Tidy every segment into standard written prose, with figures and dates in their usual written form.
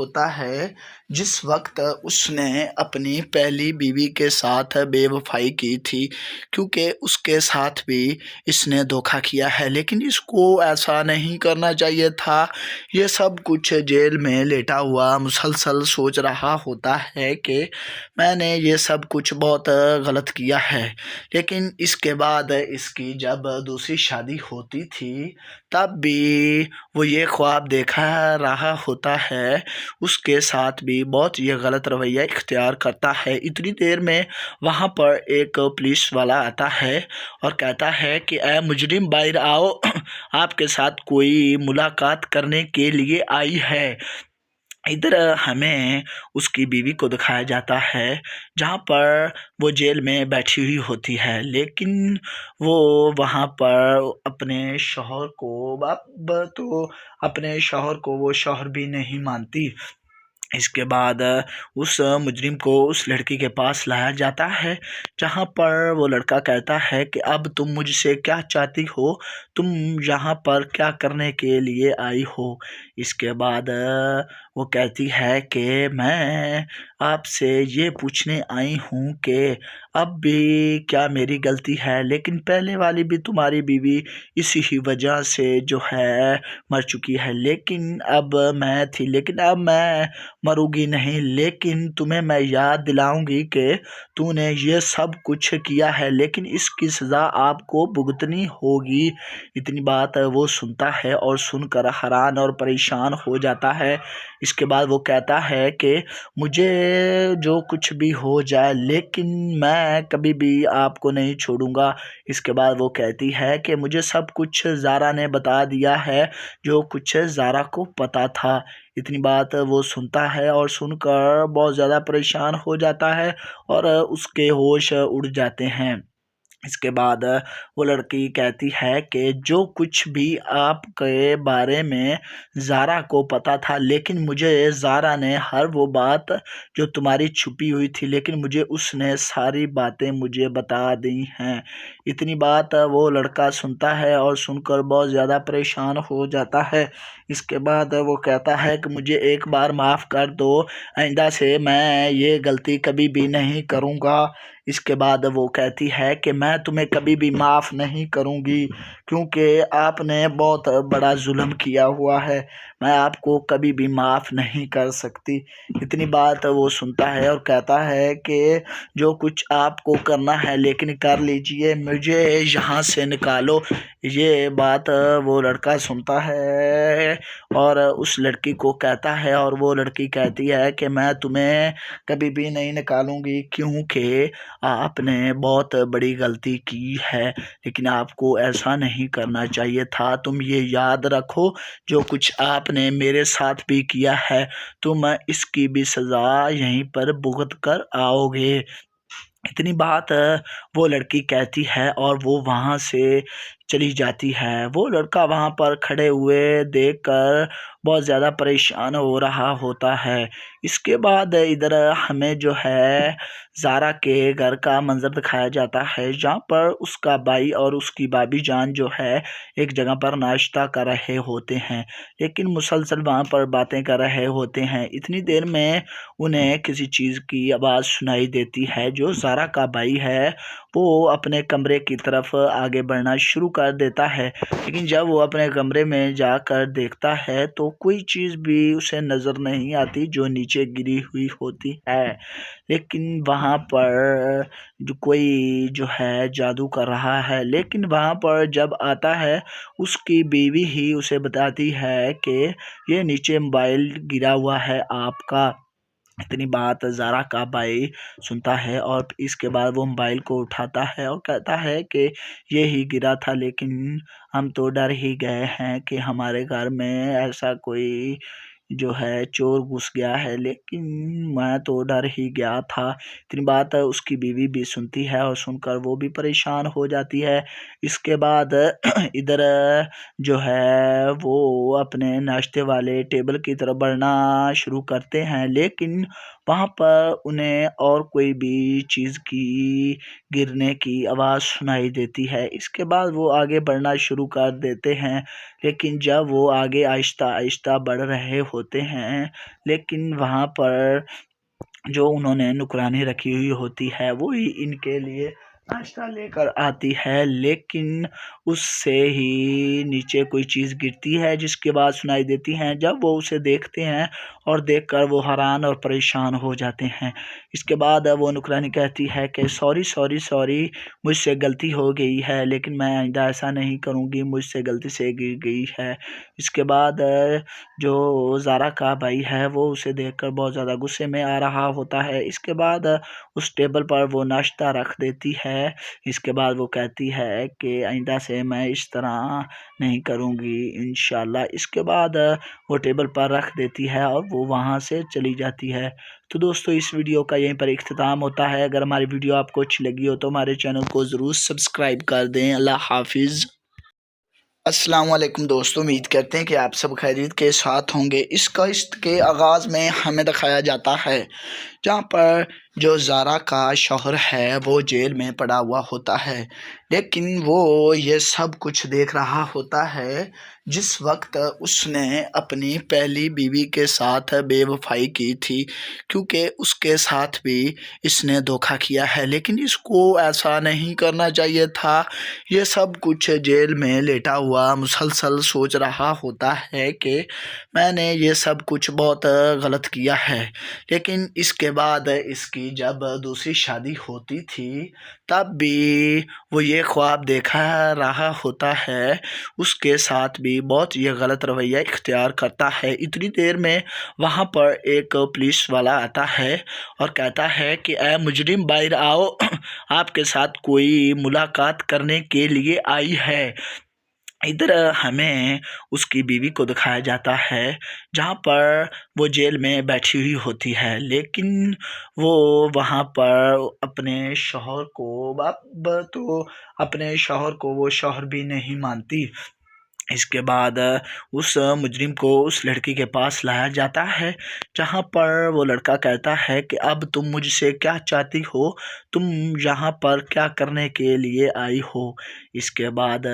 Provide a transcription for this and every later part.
होता है जिस वक्त उसने अपनी पहली बीवी के साथ बेवफाई की थी, क्योंकि उसके साथ भी इसने धोखा किया है। लेकिन इसको ऐसा नहीं करना चाहिए था। ये सब कुछ जेल में लेटा हुआ मुसलसल सोच रहा होता है कि मैंने ये सब कुछ बहुत गलत किया है। लेकिन इसके बाद इसकी जब दूसरी शादी होती थी, तब भी वो ये ख्वाब देखा रहा होता है, उसके साथ भी बहुत ये गलत रवैया इख्तियार करता है। इतनी देर में वहाँ पर एक पुलिस वाला आता है और कहता है कि ऐ मुजरिम बाहर आओ, आपके साथ कोई मुलाकात करने के लिए आई है। इधर हमें उसकी बीवी को दिखाया जाता है, जहाँ पर वो जेल में बैठी हुई होती है। लेकिन वो वहाँ पर अपने शौहर को अब तो अपने शौहर को वो शौहर भी नहीं मानती। इसके बाद उस मुजरिम को उस लड़की के पास लाया जाता है, जहाँ पर वो लड़का कहता है कि अब तुम मुझसे क्या चाहती हो, तुम यहाँ पर क्या करने के लिए आई हो। इसके बाद वो कहती है कि मैं आपसे ये पूछने आई हूँ कि अब भी क्या मेरी गलती है। लेकिन पहले वाली भी तुम्हारी बीवी इसी ही वजह से जो है मर चुकी है, लेकिन अब मैं थी, लेकिन अब मैं मरूंगी नहीं। लेकिन तुम्हें मैं याद दिलाऊंगी कि तूने ये सब कुछ किया है, लेकिन इसकी सज़ा आपको भुगतनी होगी। इतनी बात वो सुनता है और सुनकर हैरान और परेशान हो जाता है। इसके बाद वो कहता है कि मुझे जो कुछ भी हो जाए, लेकिन मैं कभी भी आपको नहीं छोड़ूंगा। इसके बाद वो कहती है कि मुझे सब कुछ ज़ारा ने बता दिया है, जो कुछ ज़ारा को पता था। इतनी बात वो सुनता है और सुनकर बहुत ज़्यादा परेशान हो जाता है और उसके होश उड़ जाते हैं। इसके बाद वो लड़की कहती है कि जो कुछ भी आपके बारे में ज़ारा को पता था, लेकिन मुझे ज़ारा ने हर वो बात जो तुम्हारी छुपी हुई थी, लेकिन मुझे उसने सारी बातें मुझे बता दी हैं। इतनी बात वो लड़का सुनता है और सुनकर बहुत ज़्यादा परेशान हो जाता है। इसके बाद वो कहता है कि मुझे एक बार माफ़ कर दो, आइंदा से मैं ये गलती कभी भी नहीं करूँगा। इसके बाद वो कहती है कि मैं तुम्हें कभी भी माफ़ नहीं करूँगी, क्योंकि आपने बहुत बड़ा जुल्म किया हुआ है। मैं आपको कभी भी माफ़ नहीं कर सकती। इतनी बात वो सुनता है और कहता है कि जो कुछ आपको करना है, लेकिन कर लीजिए, मुझे यहाँ से निकालो। ये बात वो लड़का सुनता है और उस लड़की को कहता है, और वो लड़की कहती है कि मैं तुम्हें कभी भी नहीं निकालूंगी, क्योंकि आपने बहुत बड़ी गलती की है, लेकिन आपको ऐसा नहीं करना चाहिए था। तुम ये याद रखो, जो कुछ आपने मेरे साथ भी किया है, तुम इसकी भी सज़ा यहीं पर भुगत कर आओगे। इतनी बात वो लड़की कहती है और वो वहाँ से चली जाती है। वो लड़का वहाँ पर खड़े हुए देखकर बहुत ज़्यादा परेशान हो रहा होता है। इसके बाद इधर हमें जो है ज़ारा के घर का मंज़र दिखाया जाता है, जहाँ पर उसका भाई और उसकी भाभी जान जो है एक जगह पर नाश्ता कर रहे होते हैं, लेकिन मुसलसल वहाँ पर बातें कर रहे होते हैं। इतनी देर में उन्हें किसी चीज़ की आवाज़ सुनाई देती है। जो ज़ारा का भाई है वो अपने कमरे की तरफ आगे बढ़ना शुरू कर देता है, लेकिन जब वो अपने कमरे में जाकर देखता है तो कोई चीज़ भी उसे नज़र नहीं आती जो नीचे गिरी हुई होती है। लेकिन वहाँ पर जो कोई जो है जादू कर रहा है। लेकिन वहाँ पर जब आता है, उसकी बीवी ही उसे बताती है कि ये नीचे मोबाइल गिरा हुआ है आपका। इतनी बात ज़ारा का भाई सुनता है और इसके बाद वो मोबाइल को उठाता है और कहता है कि ये ही गिरा था, लेकिन हम तो डर ही गए हैं कि हमारे घर में ऐसा कोई जो है चोर घुस गया है, लेकिन मैं तो डर ही गया था। इतनी बात उसकी बीवी भी सुनती है और सुनकर वो भी परेशान हो जाती है। इसके बाद इधर जो है वो अपने नाश्ते वाले टेबल की तरफ बढ़ना शुरू करते हैं, लेकिन वहाँ पर उन्हें और कोई भी चीज़ की गिरने की आवाज़ सुनाई देती है। इसके बाद वो आगे बढ़ना शुरू कर देते हैं, लेकिन जब वो आगे आहिस्ता-आहिस्ता बढ़ रहे होते हैं, लेकिन वहाँ पर जो उन्होंने नुकरानी रखी हुई होती है वो ही इनके लिए नाश्ता लेकर आती है, लेकिन उससे ही नीचे कोई चीज़ गिरती है जिसकी आवाज़ सुनाई देती है। जब वो उसे देखते हैं और देखकर वो हैरान और परेशान हो जाते हैं। इसके बाद वो नुकरानी कहती है कि सॉरी सॉरी सॉरी, मुझसे गलती हो गई है, लेकिन मैं आइंदा ऐसा नहीं करूँगी, मुझसे गलती से गिर गई है। इसके बाद जो ज़ारा का भाई है वो उसे देखकर बहुत ज़्यादा गुस्से में आ रहा होता है। इसके बाद उस टेबल पर वो नाश्ता रख देती है। इसके बाद वो कहती है कि आइंदा से मैं इस तरह नहीं करूँगी इंशाल्लाह। इसके बाद वो टेबल पर रख देती है और वो वहाँ से चली जाती है। तो दोस्तों, इस वीडियो का यहीं पर इख्तिताम होता है। अगर हमारी वीडियो आपको अच्छी लगी हो तो हमारे चैनल को ज़रूर सब्सक्राइब कर दें। अल्लाह हाफिज़। अस्सलाम वालेकुम दोस्तों, उम्मीद करते हैं कि आप सब खैरियत के साथ होंगे। इस किस्त के आगाज़ में हमें दिखाया जाता है जहाँ पर जो ज़ारा का शौहर है वो जेल में पड़ा हुआ होता है, लेकिन वो ये सब कुछ देख रहा होता है जिस वक्त उसने अपनी पहली बीवी के साथ बेवफाई की थी, क्योंकि उसके साथ भी इसने धोखा किया है। लेकिन इसको ऐसा नहीं करना चाहिए था। ये सब कुछ जेल में लेटा हुआ मुसलसल सोच रहा होता है कि मैंने ये सब कुछ बहुत गलत किया है। लेकिन इसके बाद इसकी जब दूसरी शादी होती थी तब भी वो ये ख्वाब देखा रहा होता है, उसके साथ भी बहुत ये गलत रवैया इख्तियार करता है। इतनी देर में वहाँ पर एक पुलिस वाला आता है और कहता है कि ऐ मुजरिम बाहर आओ, आपके साथ कोई मुलाकात करने के लिए आई है। इधर हमें उसकी बीवी को दिखाया जाता है जहाँ पर वो जेल में बैठी हुई होती है, लेकिन वो वहाँ पर अपने शौहर को अब तो अपने शौहर को वो शौहर भी नहीं मानती। इसके बाद उस मुजरिम को उस लड़की के पास लाया जाता है जहाँ पर वो लड़का कहता है कि अब तुम मुझसे क्या चाहती हो, तुम यहाँ पर क्या करने के लिए आई हो। इसके बाद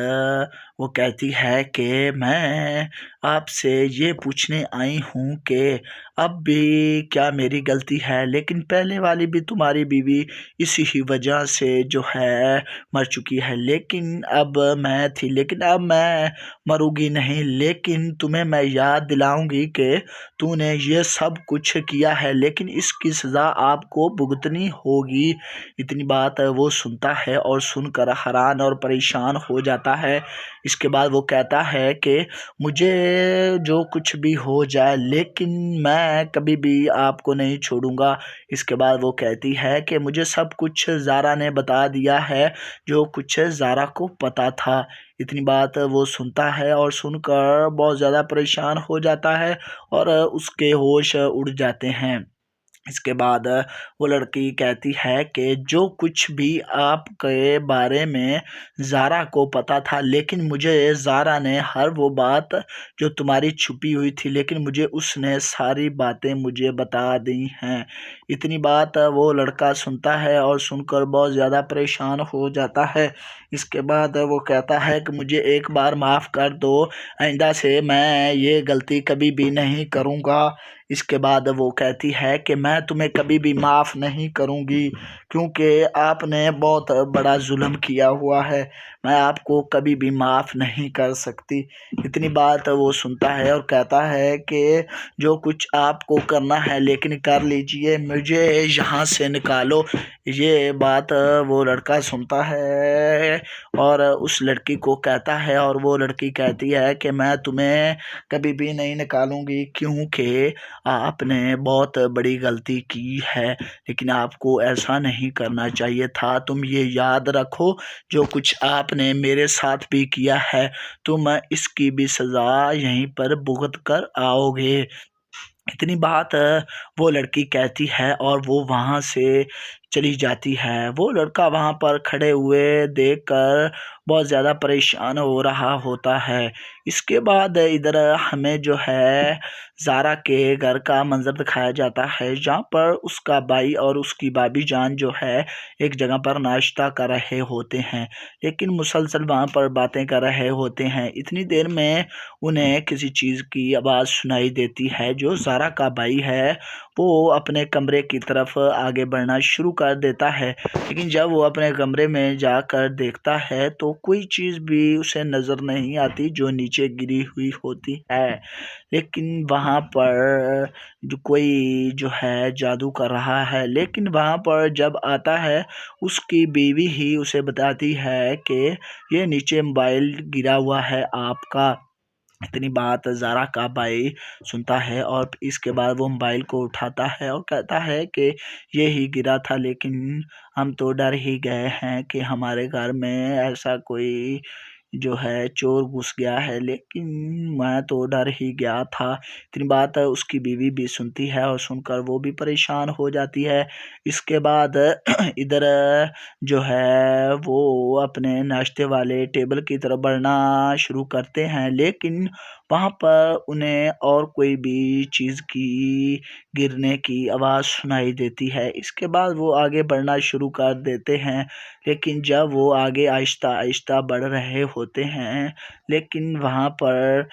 वो कहती है कि मैं आपसे ये पूछने आई हूँ कि अब भी क्या मेरी गलती है, लेकिन पहले वाली भी तुम्हारी बीवी इसी ही वजह से जो है मर चुकी है, लेकिन अब मैं थी, लेकिन अब मैं मरूंगी नहीं, लेकिन तुम्हें मैं याद दिलाऊंगी कि तूने ये सब कुछ किया है, लेकिन इसकी सज़ा आपको भुगतनी होगी। इतनी बात वो सुनता है और सुनकर हैरान और परेशान हो जाता है। इसके बाद वो कहता है कि मुझे जो कुछ भी हो जाए, लेकिन मैं कभी भी आपको नहीं छोड़ूंगा। इसके बाद वो कहती है कि मुझे सब कुछ ज़ारा ने बता दिया है, जो कुछ ज़ारा को पता था। इतनी बात वो सुनता है और सुनकर बहुत ज़्यादा परेशान हो जाता है और उसके होश उड़ जाते हैं। इसके बाद वो लड़की कहती है कि जो कुछ भी आपके बारे में ज़ारा को पता था, लेकिन मुझे ज़ारा ने हर वो बात जो तुम्हारी छुपी हुई थी, लेकिन मुझे उसने सारी बातें मुझे बता दी हैं। इतनी बात वो लड़का सुनता है और सुनकर बहुत ज़्यादा परेशान हो जाता है। इसके बाद वो कहता है कि मुझे एक बार माफ़ कर दो, आइंदा से मैं ये गलती कभी भी नहीं करूँगा। इसके बाद वो कहती है कि मैं तुम्हें कभी भी माफ़ नहीं करूँगी, क्योंकि आपने बहुत बड़ा जुल्म किया हुआ है, मैं आपको कभी भी माफ़ नहीं कर सकती। इतनी बात वो सुनता है और कहता है कि जो कुछ आपको करना है लेकिन कर लीजिए, मुझे यहाँ से निकालो। ये बात वो लड़का सुनता है और उस लड़की को कहता है, और वो लड़की कहती है कि मैं तुम्हें कभी भी नहीं निकालूंगी, क्योंकि आपने बहुत बड़ी गलती की है, लेकिन आपको ऐसा नहीं करना चाहिए था। तुम ये याद रखो, जो कुछ आपने मेरे साथ भी किया है, तुम इसकी भी सज़ा यहीं पर भुगत कर आओगे। इतनी बात वो लड़की कहती है और वो वहाँ से चली जाती है। वो लड़का वहाँ पर खड़े हुए देखकर बहुत ज़्यादा परेशान हो रहा होता है। इसके बाद इधर हमें जो है ज़ारा के घर का मंज़र दिखाया जाता है, जहाँ पर उसका भाई और उसकी भाभी जान जो है एक जगह पर नाश्ता कर रहे होते हैं, लेकिन मुसलसल वहाँ पर बातें कर रहे होते हैं। इतनी देर में उन्हें किसी चीज़ की आवाज़ सुनाई देती है। जो ज़ारा का भाई है वो अपने कमरे की तरफ आगे बढ़ना शुरू कर देता है, लेकिन जब वो अपने कमरे में जाकर देखता है तो कोई चीज़ भी उसे नज़र नहीं आती जो नीचे गिरी हुई होती है। लेकिन वहाँ पर जो कोई जो है जादू कर रहा है, लेकिन वहाँ पर जब आता है उसकी बीवी ही उसे बताती है कि ये नीचे मोबाइल गिरा हुआ है आपका। इतनी बात ज़ारा का भाई सुनता है और इसके बाद वो मोबाइल को उठाता है और कहता है कि ये ही गिरा था, लेकिन हम तो डर ही गए हैं कि हमारे घर में ऐसा कोई जो है चोर घुस गया है, लेकिन मैं तो डर ही गया था। इतनी बात उसकी बीवी भी सुनती है और सुनकर वो भी परेशान हो जाती है। इसके बाद इधर जो है वो अपने नाश्ते वाले टेबल की तरफ बढ़ना शुरू करते हैं, लेकिन वहाँ पर उन्हें और कोई भी चीज़ की गिरने की आवाज़ सुनाई देती है। इसके बाद वो आगे बढ़ना शुरू कर देते हैं, लेकिन जब वो आगे आहिस्ता-आहिस्ता बढ़ रहे होते हैं, लेकिन वहाँ पर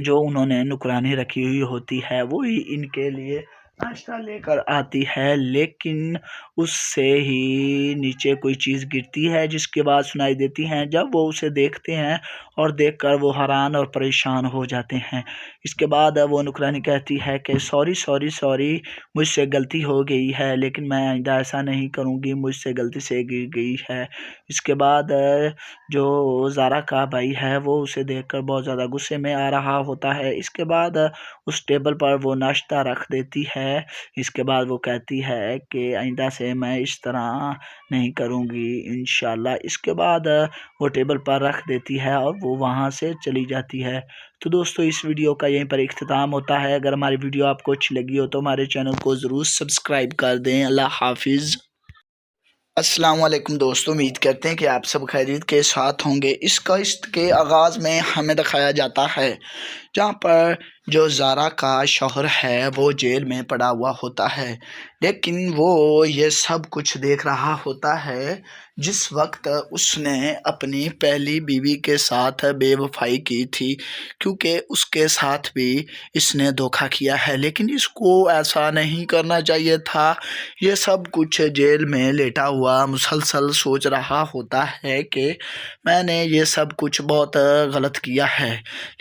जो उन्होंने नुकरानी रखी हुई होती है वो ही इनके लिए नाश्ता लेकर आती है, लेकिन उससे ही नीचे कोई चीज़ गिरती है जिसकी आवाज़ सुनाई देती है। जब वो उसे देखते हैं और देखकर वो हैरान और परेशान हो जाते हैं। इसके बाद वो नुकरानी कहती है कि सॉरी सॉरी सॉरी, मुझसे गलती हो गई है, लेकिन मैं आइंदा ऐसा नहीं करूँगी, मुझसे गलती से गिर गई है। इसके बाद जो ज़ारा का भाई है वो उसे देखकर बहुत ज़्यादा गुस्से में आ रहा होता है। इसके बाद उस टेबल पर वो नाश्ता रख देती है। इसके बाद वो कहती है कि आइंदा से मैं इस तरह नहीं करूँगी इंशाल्लाह। इसके बाद वो टेबल पर रख देती है और वो वहाँ से चली जाती है। तो दोस्तों इस वीडियो का यहीं पर इख्तिताम होता है। अगर हमारी वीडियो आपको अच्छी लगी हो तो हमारे चैनल को ज़रूर सब्सक्राइब कर दें। अल्लाह हाफिज़। अस्सलाम वालेकुम दोस्तों, उम्मीद करते हैं कि आप सब खैरियत के साथ होंगे। इस किस्त के आगाज़ में हमें दिखाया जाता है जहाँ पर जो ज़ारा का शौहर है वो जेल में पड़ा हुआ होता है, लेकिन वो ये सब कुछ देख रहा होता है जिस वक्त उसने अपनी पहली बीवी के साथ बेवफाई की थी, क्योंकि उसके साथ भी इसने धोखा किया है। लेकिन इसको ऐसा नहीं करना चाहिए था। ये सब कुछ जेल में लेटा हुआ मुसलसल सोच रहा होता है कि मैंने ये सब कुछ बहुत गलत किया है।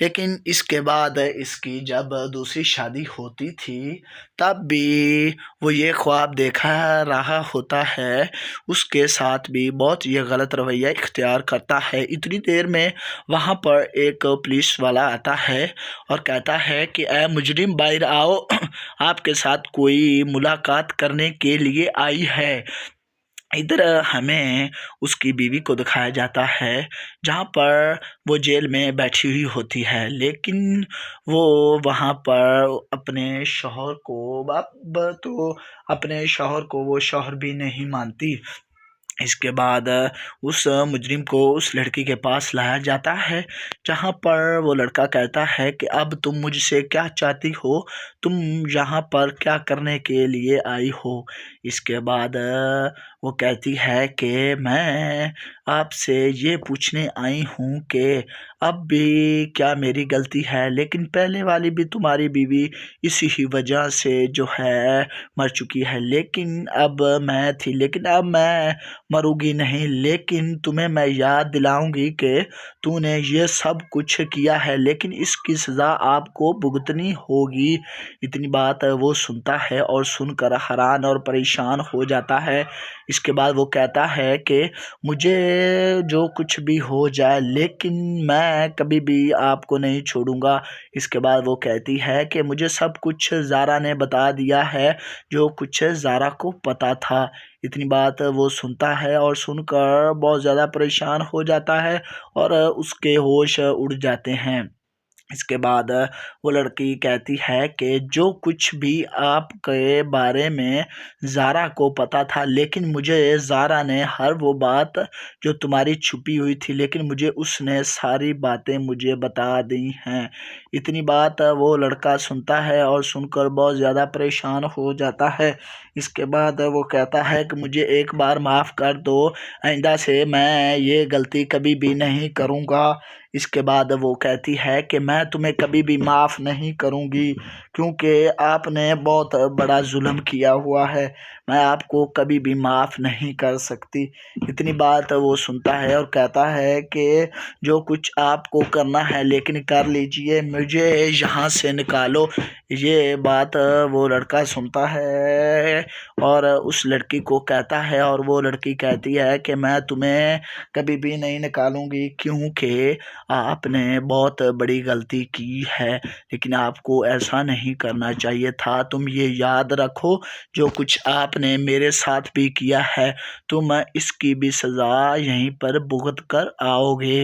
लेकिन इसके बाद इसकी जब दूसरी शादी होती थी तब भी वो ये ख्वाब देखा रहा होता है, उसके साथ भी बहुत ये गलत रवैया इख्तियार करता है। इतनी देर में वहाँ पर एक पुलिस वाला आता है और कहता है कि ऐ मुजरिम बाहर आओ, आपके साथ कोई मुलाकात करने के लिए आई है। इधर हमें उसकी बीवी को दिखाया जाता है जहाँ पर वो जेल में बैठी हुई होती है, लेकिन वो वहाँ पर अपने शौहर को अब तो अपने शौहर को वो शौहर भी नहीं मानती। इसके बाद उस मुजरिम को उस लड़की के पास लाया जाता है, जहाँ पर वो लड़का कहता है कि अब तुम मुझसे क्या चाहती हो, तुम यहाँ पर क्या करने के लिए आई हो। इसके बाद वो कहती है कि मैं आपसे ये पूछने आई हूँ कि अब भी क्या मेरी गलती है, लेकिन पहले वाली भी तुम्हारी बीवी इसी ही वजह से जो है मर चुकी है, लेकिन अब मैं थी, लेकिन अब मैं मरूंगी नहीं, लेकिन तुम्हें मैं याद दिलाऊंगी कि तूने ये सब कुछ किया है, लेकिन इसकी सज़ा आपको भुगतनी होगी। इतनी बात वो सुनता है और सुनकर हैरान और परेशान हो जाता है। इसके बाद वो कहता है कि मुझे जो कुछ भी हो जाए, लेकिन मैं कभी भी आपको नहीं छोड़ूंगा। इसके बाद वो कहती है कि मुझे सब कुछ ज़ारा ने बता दिया है, जो कुछ ज़ारा को पता था। इतनी बात वो सुनता है और सुनकर बहुत ज़्यादा परेशान हो जाता है और उसके होश उड़ जाते हैं। इसके बाद वो लड़की कहती है कि जो कुछ भी आपके बारे में ज़ारा को पता था, लेकिन मुझे ज़ारा ने हर वो बात जो तुम्हारी छुपी हुई थी, लेकिन मुझे उसने सारी बातें मुझे बता दी हैं। इतनी बात वो लड़का सुनता है और सुनकर बहुत ज़्यादा परेशान हो जाता है। इसके बाद वो कहता है कि मुझे एक बार माफ़ कर दो, आइंदा से मैं ये गलती कभी भी नहीं करूँगा। इसके बाद वो कहती है कि मैं तुम्हें कभी भी माफ़ नहीं करूँगी, क्योंकि आपने बहुत बड़ा जुल्म किया हुआ है। मैं आपको कभी भी माफ़ नहीं कर सकती। इतनी बात वो सुनता है और कहता है कि जो कुछ आपको करना है लेकिन कर लीजिए, मुझे यहाँ से निकालो। ये बात वो लड़का सुनता है और उस लड़की को कहता है, और वो लड़की कहती है कि मैं तुम्हें कभी भी नहीं निकालूंगी, क्योंकि आपने बहुत बड़ी गलती की है, लेकिन आपको ऐसा नहीं करना चाहिए था। तुम ये याद रखो, जो कुछ आपने मेरे साथ भी किया है, तुम इसकी भी सज़ा यहीं पर भुगत कर आओगे।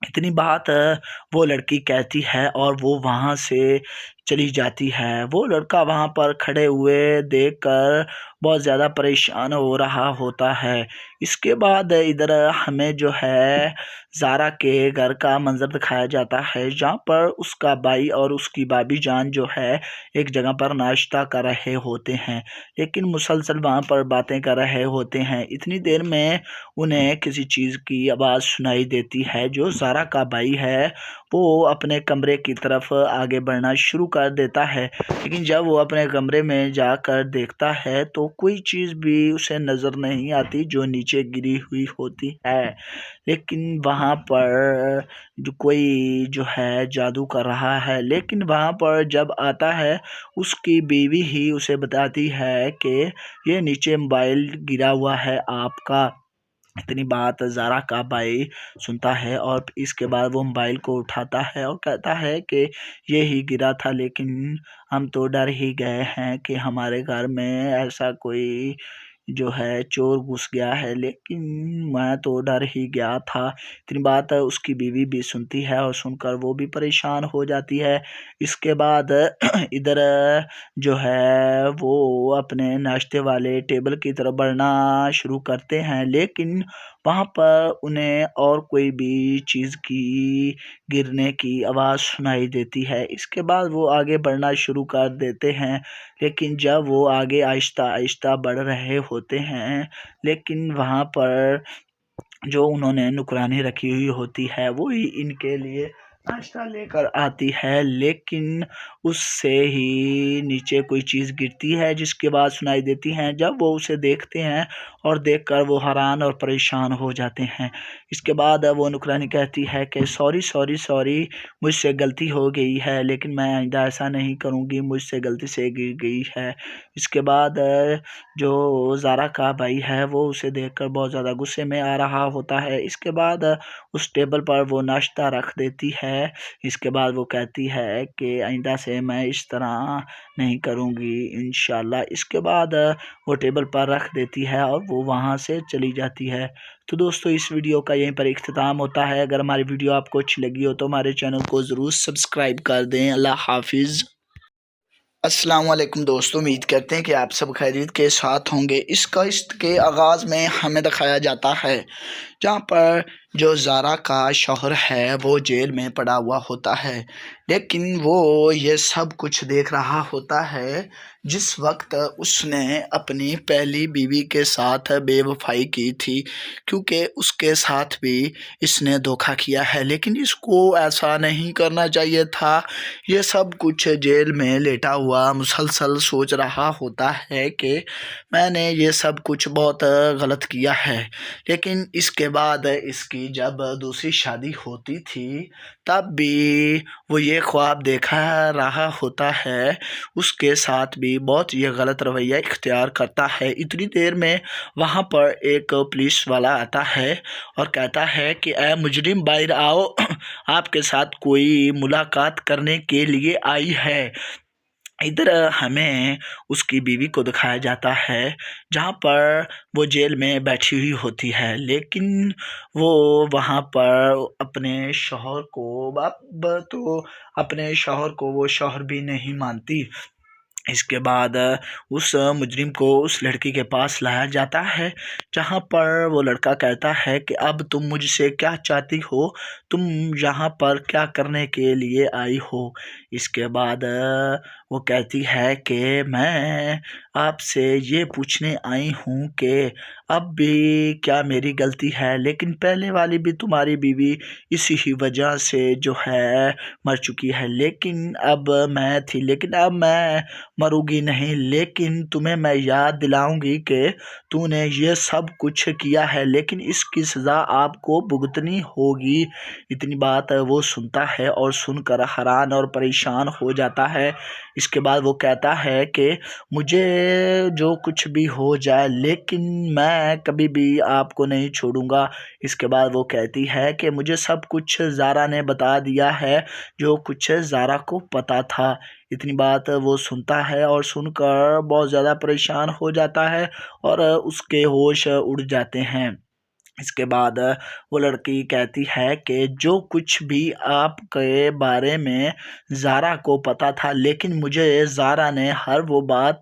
इतनी बात वो लड़की कहती है और वो वहाँ से चली जाती है। वो लड़का वहाँ पर खड़े हुए देखकर बहुत ज़्यादा परेशान हो रहा होता है। इसके बाद इधर हमें जो है ज़ारा के घर का मंज़र दिखाया जाता है, जहाँ पर उसका भाई और उसकी भाभी जान जो है एक जगह पर नाश्ता कर रहे होते हैं, लेकिन मुसलसल वहाँ पर बातें कर रहे होते हैं। इतनी देर में उन्हें किसी चीज़ की आवाज़ सुनाई देती है। जो ज़ारा का भाई है वो अपने कमरे की तरफ आगे बढ़ना शुरू कर देता है, लेकिन जब वो अपने कमरे में जाकर देखता है तो कोई चीज़ भी उसे नज़र नहीं आती जो नीचे गिरी हुई होती है। लेकिन वहाँ पर जो कोई जो है जादू कर रहा है, लेकिन वहाँ पर जब आता है उसकी बीवी ही उसे बताती है कि ये नीचे मोबाइल गिरा हुआ है आपका। इतनी बात ज़ारा का भाई सुनता है और इसके बाद वो मोबाइल को उठाता है और कहता है कि ये ही गिरा था, लेकिन हम तो डर ही गए हैं कि हमारे घर में ऐसा कोई जो है चोर घुस गया है, लेकिन मैं तो डर ही गया था। इतनी बात उसकी बीवी भी सुनती है और सुनकर वो भी परेशान हो जाती है। इसके बाद इधर जो है वो अपने नाश्ते वाले टेबल की तरफ बढ़ना शुरू करते हैं, लेकिन वहाँ पर उन्हें और कोई भी चीज़ की गिरने की आवाज़ सुनाई देती है। इसके बाद वो आगे बढ़ना शुरू कर देते हैं, लेकिन जब वो आगे आहिस्ता-आहिस्ता बढ़ रहे होते हैं, लेकिन वहाँ पर जो उन्होंने नुकरानी रखी हुई होती है वो ही इनके लिए नाश्ता लेकर आती है, लेकिन उससे ही नीचे कोई चीज़ गिरती है जिसकी आवाज़ सुनाई देती है। जब वो उसे देखते हैं और देखकर वो हैरान और परेशान हो जाते हैं। इसके बाद वो नुकरानी कहती है कि सॉरी सॉरी सॉरी, मुझसे गलती हो गई है, लेकिन मैं आइंदा ऐसा नहीं करूँगी, मुझसे गलती से गिर गई है। इसके बाद जो ज़ारा का भाई है वो उसे देखकर बहुत ज़्यादा गुस्से में आ रहा होता है। इसके बाद उस टेबल पर वो नाश्ता रख देती है। इसके बाद वो कहती है कि आइंदा से मैं इस तरह नहीं करूँगी इंशाल्लाह। इसके बाद वो टेबल पर रख देती है और वो वहाँ से चली जाती है। तो दोस्तों इस वीडियो का यहीं पर इख्तिताम होता है। अगर हमारी वीडियो आपको अच्छी लगी हो तो हमारे चैनल को ज़रूर सब्सक्राइब कर दें। अल्लाह हाफिज़। अस्सलाम वालेकुम दोस्तों, उम्मीद करते हैं कि आप सब खैरियत के साथ होंगे। इस किस्त के आगाज़ में हमें दिखाया जाता है जहाँ पर जो ज़ारा का शौहर है वो जेल में पड़ा हुआ होता है, लेकिन वो ये सब कुछ देख रहा होता है जिस वक्त उसने अपनी पहली बीवी के साथ बेवफाई की थी, क्योंकि उसके साथ भी इसने धोखा किया है, लेकिन इसको ऐसा नहीं करना चाहिए था। ये सब कुछ जेल में लेटा हुआ मुसलसल सोच रहा होता है कि मैंने ये सब कुछ बहुत गलत किया है। लेकिन इसके बाद इसकी जब दूसरी शादी होती थी तब भी वो ये ख्वाब देखा रहा होता है, उसके साथ भी बहुत ये गलत रवैया इख्तियार करता है। इतनी देर में वहाँ पर एक पुलिस वाला आता है और कहता है कि ऐ मुजरिम बाहर आओ, आपके साथ कोई मुलाकात करने के लिए आई है। इधर हमें उसकी बीवी को दिखाया जाता है जहाँ पर वो जेल में बैठी हुई होती है, लेकिन वो वहाँ पर अपने शौहर को अब तो अपने शौहर को वो शौहर भी नहीं मानती। इसके बाद उस मुजरिम को उस लड़की के पास लाया जाता है, जहाँ पर वो लड़का कहता है कि अब तुम मुझसे क्या चाहती हो, तुम यहाँ पर क्या करने के लिए आई हो। इसके बाद वो कहती है कि मैं आपसे ये पूछने आई हूँ कि अब भी क्या मेरी गलती है, लेकिन पहले वाली भी तुम्हारी बीवी इसी ही वजह से जो है मर चुकी है, लेकिन अब मैं थी, लेकिन अब मैं मरूंगी नहीं, लेकिन तुम्हें मैं याद दिलाऊंगी कि तूने ये सब कुछ किया है, लेकिन इसकी सज़ा आपको भुगतनी होगी। इतनी बात वो सुनता है और सुनकर हैरान और परेशान हो जाता है। इसके बाद वो कहता है कि मुझे जो कुछ भी हो जाए, लेकिन मैं कभी भी आपको नहीं छोड़ूंगा। इसके बाद वो कहती है कि मुझे सब कुछ ज़ारा ने बता दिया है, जो कुछ ज़ारा को पता था। इतनी बात वो सुनता है और सुनकर बहुत ज़्यादा परेशान हो जाता है और उसके होश उड़ जाते हैं। इसके बाद वो लड़की कहती है कि जो कुछ भी आपके बारे में ज़ारा को पता था, लेकिन मुझे ज़ारा ने हर वो बात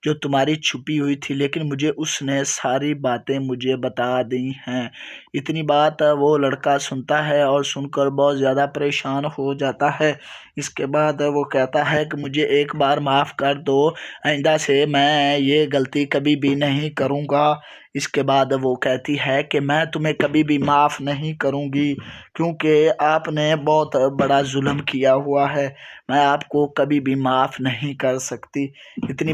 जो तुम्हारी छुपी हुई थी, लेकिन मुझे उसने सारी बातें मुझे बता दी हैं। इतनी बात वो लड़का सुनता है और सुनकर बहुत ज़्यादा परेशान हो जाता है। इसके बाद वो कहता है कि मुझे एक बार माफ़ कर दो, आइंदा से मैं ये गलती कभी भी नहीं करूँगा। इसके बाद वो कहती है कि मैं तुम्हें कभी भी माफ़ नहीं करूँगी, क्योंकि आपने बहुत बड़ा जुल्म किया हुआ है, मैं आपको कभी भी माफ़ नहीं कर सकती। इतनी